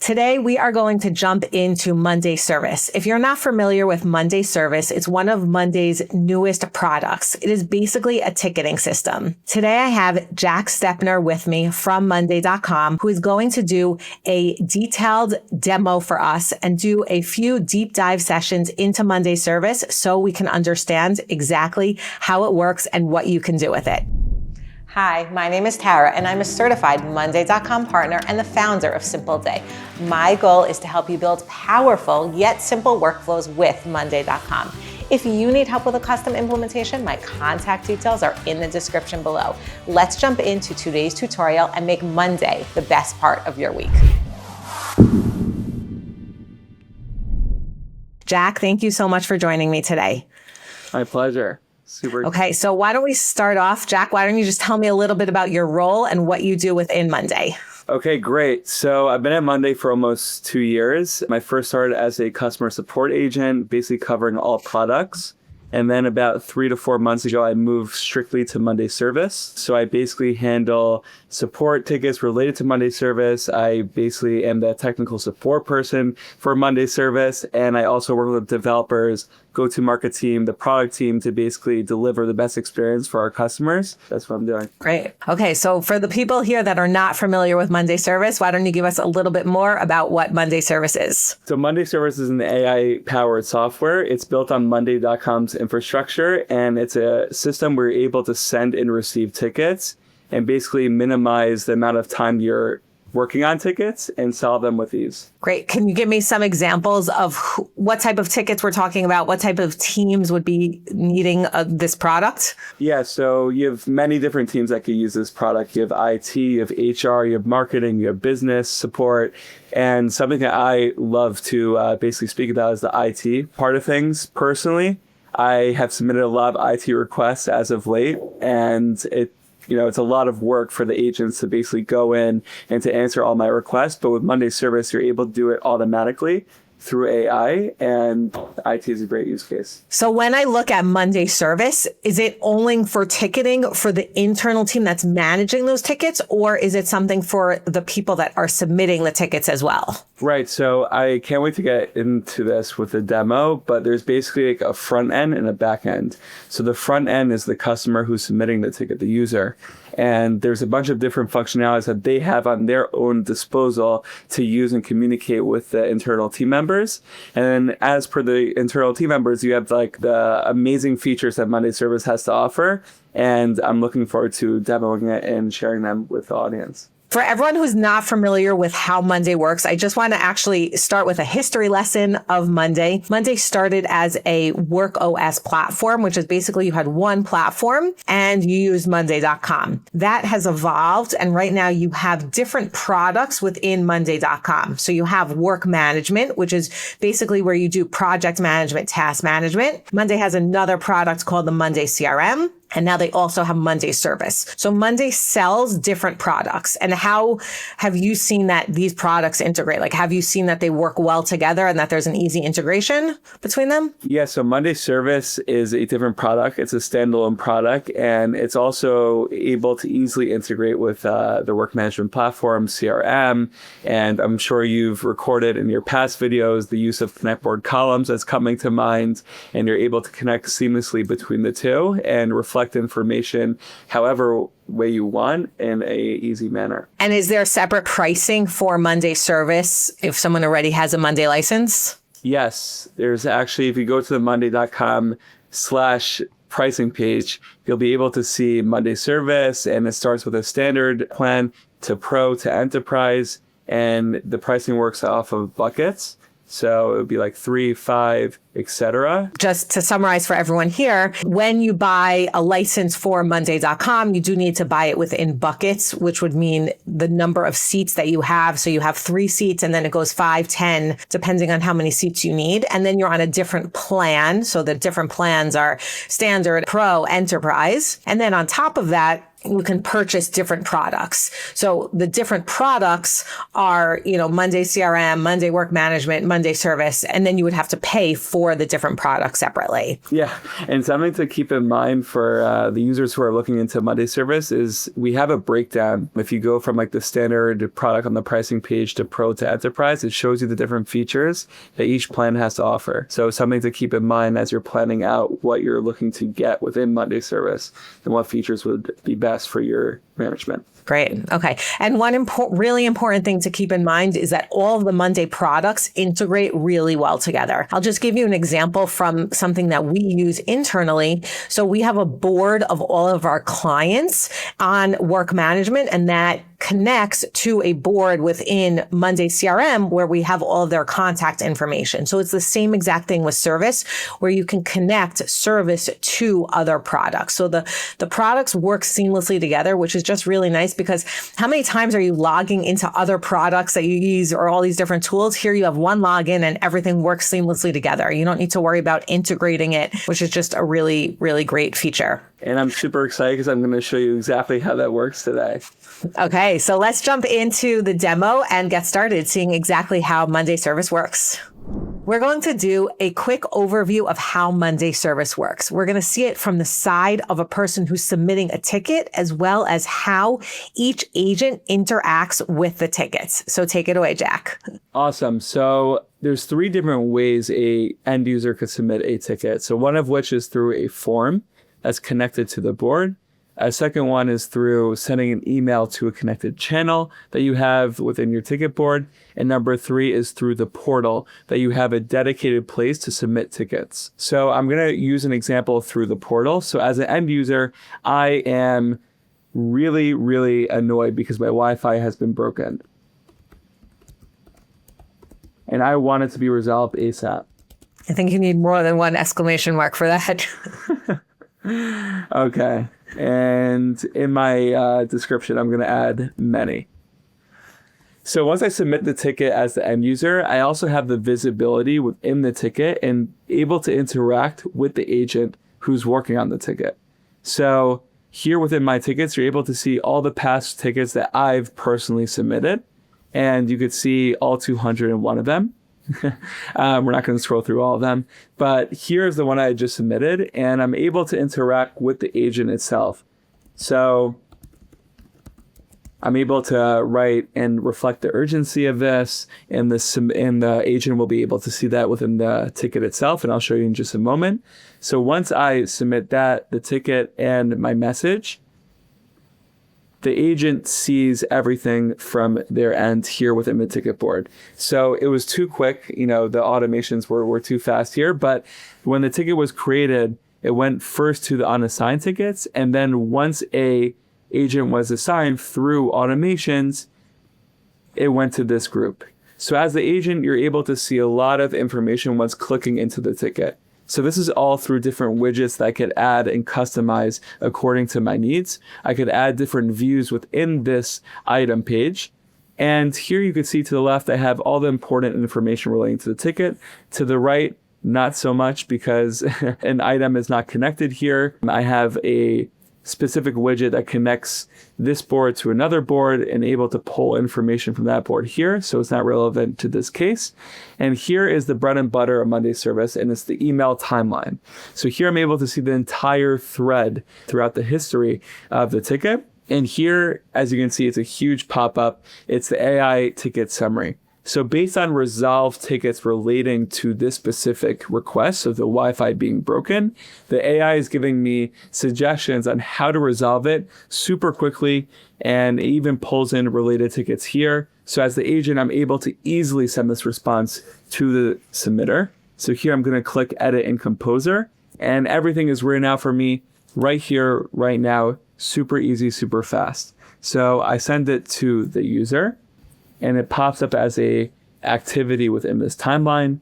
Today, we are going to jump into Monday Service. If you're not familiar with Monday Service, it's one of Monday's newest products. It is basically a ticketing system. Today, I have Jack Stepner with me from Monday.com, who is going to do a detailed demo for us and do a few deep dive sessions into Monday Service so we can understand exactly how it works and what you can do with it. Hi, my name is Tara, and I'm a certified Monday.com partner and the founder of Simple Day. My goal is to help you build powerful yet simple workflows with Monday.com. If you need help with a custom implementation, my contact details are in the description below. Let's jump into today's tutorial and make Monday the best part of your week. Jack, thank you so much for joining me today. My pleasure. Super. Okay, so why don't we start off, Jack? Why don't you just tell me a little bit about your role and what you do within Monday? Okay, great. So I've been at Monday for almost 2 years. I first started as a customer support agent, basically covering all products. And then about 3 to 4 months ago, I moved strictly to Monday Service. So I basically handle support tickets related to Monday Service. I basically am the technical support person for Monday Service. And I also work with developers, go-to-market team, the product team to basically deliver the best experience for our customers. That's what I'm doing. Great. Okay, so for the people here that are not familiar with Monday Service, why don't you give us a little bit more about what Monday Service is? So Monday Service is an AI-powered software. It's built on Monday.com's infrastructure, and it's a system where you're able to send and receive tickets and basically minimize the amount of time you're working on tickets and solve them with ease. Great. Can you give me some examples of what type of tickets we're talking about? What type of teams would be needing this product? Yeah, so you have many different teams that can use this product. You have IT, you have HR, you have marketing, you have business support. And something that I love to basically speak about is the IT part of things. Personally, I have submitted a lot of IT requests as of late, and it's a lot of work for the agents to basically go in and to answer all my requests. But with Monday Service, you're able to do it automatically through AI, and IT is a great use case. So when I look at Monday Service, is it only for ticketing for the internal team that's managing those tickets, or is it something for the people that are submitting the tickets as well? Right. So I can't wait to get into this with the demo, but there's basically like a front end and a back end. So the front end is the customer who's submitting the ticket, the user. And there's a bunch of different functionalities that they have on their own disposal to use and communicate with the internal team members. And then as per the internal team members, you have like the amazing features that Monday Service has to offer. And I'm looking forward to demoing it and sharing them with the audience. For everyone who's not familiar with how Monday works, I just want to actually start with a history lesson of Monday. Monday started as a work OS platform, which is basically you had one platform and you used Monday.com. That has evolved, and right now you have different products within Monday.com. So you have work management, which is basically where you do project management, task management. Monday has another product called the Monday CRM. And now they also have Monday Service. So Monday sells different products. And how have you seen that these products integrate? Like, have you seen that they work well together and that there's an easy integration between them? Yeah, so Monday Service is a different product. It's a standalone product, and it's also able to easily integrate with the work management platform, CRM. And I'm sure you've recorded in your past videos the use of connectboard columns that's coming to mind, and you're able to connect seamlessly between the two and reflect information however way you want in a easy manner. And is there separate pricing for Monday Service if someone already has a Monday license? Yes, there's actually, if you go to the monday.com/pricing page, you'll be able to see Monday Service, and it starts with a standard plan to pro to enterprise, and the pricing works off of buckets. So it would be like 3, 5, etc. Just to summarize for everyone here, when you buy a license for Monday.com, you do need to buy it within buckets, which would mean the number of seats that you have. So you have 3 seats, and then it goes 5, 10, depending on how many seats you need. And then you're on a different plan. So the different plans are standard, pro, enterprise. And then on top of that, you can purchase different products. So the different products are, Monday CRM, Monday Work Management, Monday Service, and then you would have to pay for for the different products separately. Yeah. And something to keep in mind for the users who are looking into Monday service is we have a breakdown. If you go from like the standard product on the pricing page to Pro to Enterprise, it shows you the different features that each plan has to offer. So something to keep in mind as you're planning out what you're looking to get within Monday service and what features would be best for your management. Great. Okay. And one really important thing to keep in mind is that all of the Monday products integrate really well together. I'll just give you an example from something that we use internally. So we have a board of all of our clients on work management, and that connects to a board within Monday CRM where we have all of their contact information. So it's the same exact thing with service, where you can connect service to other products. So the products work seamlessly together, which is just really nice, because how many times are you logging into other products that you use or all these different tools? Here you have one login and everything works seamlessly together. You don't need to worry about integrating it, which is just a really, really great feature. And I'm super excited because I'm going to show you exactly how that works today. Okay, so let's jump into the demo and get started seeing exactly how Monday Service works. We're going to do a quick overview of how Monday Service works. We're going to see it from the side of a person who's submitting a ticket, as well as how each agent interacts with the tickets. So take it away, Jack. Awesome. So there's 3 different ways a end user could submit a ticket. So one of which is through a form that's connected to the board. A second one is through sending an email to a connected channel that you have within your ticket board. And number 3 is through the portal that you have a dedicated place to submit tickets. So I'm going to use an example through the portal. So as an end user, I am really, really annoyed because my Wi-Fi has been broken. And I want it to be resolved ASAP. I think you need more than one exclamation mark for that. Okay. And in my description, I'm going to add many. So once I submit the ticket as the end user, I also have the visibility within the ticket and able to interact with the agent who's working on the ticket. So here within my tickets, you're able to see all the past tickets that I've personally submitted. And you could see all 201 of them. We're not going to scroll through all of them, but here's the one I just submitted, and I'm able to interact with the agent itself. So I'm able to write and reflect the urgency of this, and the agent will be able to see that within the ticket itself, and I'll show you in just a moment. So once I submit that, the ticket and my message, the agent sees everything from their end here within the ticket board. So it was too quick. The automations were too fast here. But when the ticket was created, it went first to the unassigned tickets. And then once a agent was assigned through automations, it went to this group. So as the agent, you're able to see a lot of information once clicking into the ticket. So this is all through different widgets that I could add and customize according to my needs. I could add different views within this item page. And here you can see to the left, I have all the important information relating to the ticket. To the right, not so much because an item is not connected here. I have a specific widget that connects this board to another board and able to pull information from that board here. So it's not relevant to this case. And here is the bread and butter of Monday Service, and it's the email timeline. So here I'm able to see the entire thread throughout the history of the ticket. And here, as you can see, it's a huge pop-up. It's the AI ticket summary. So based on resolved tickets relating to this specific request of the Wi-Fi being broken, the AI is giving me suggestions on how to resolve it super quickly, and it even pulls in related tickets here. So as the agent, I'm able to easily send this response to the submitter. So here I'm going to click Edit in Composer, and everything is written out for me right here, right now, super easy, super fast. So I send it to the user, and it pops up as a activity within this timeline.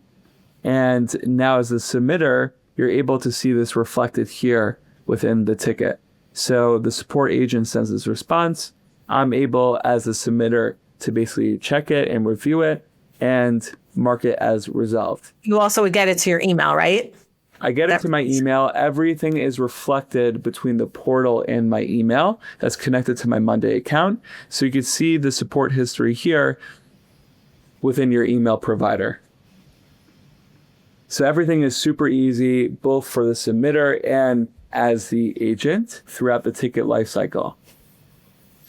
And now as the submitter, you're able to see this reflected here within the ticket. So the support agent sends this response. I'm able, as the submitter, to basically check it and review it and mark it as resolved. You also would get it to your email, right? I get it to my email. Everything is reflected between the portal and my email that's connected to my Monday account. So you can see the support history here within your email provider. So everything is super easy, both for the submitter and as the agent throughout the ticket lifecycle.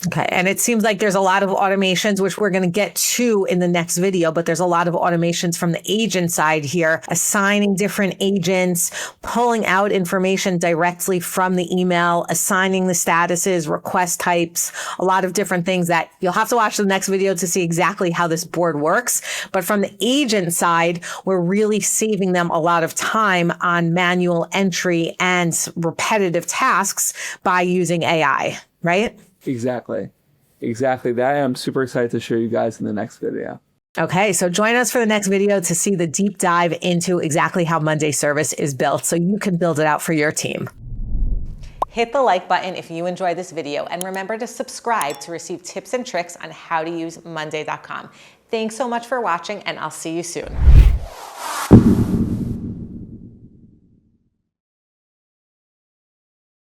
Okay. And it seems like there's a lot of automations, which we're going to get to in the next video, but there's a lot of automations from the agent side here, assigning different agents, pulling out information directly from the email, assigning the statuses, request types, a lot of different things that you'll have to watch the next video to see exactly how this board works. But from the agent side, we're really saving them a lot of time on manual entry and repetitive tasks by using AI, right? Exactly that. I'm super excited to show you guys in the next video. Okay, so join us for the next video to see the deep dive into exactly how Monday Service is built so you can build it out for your team. Hit the like button if you enjoyed this video, and remember to subscribe to receive tips and tricks on how to use monday.com. Thanks so much for watching, and I'll see you soon.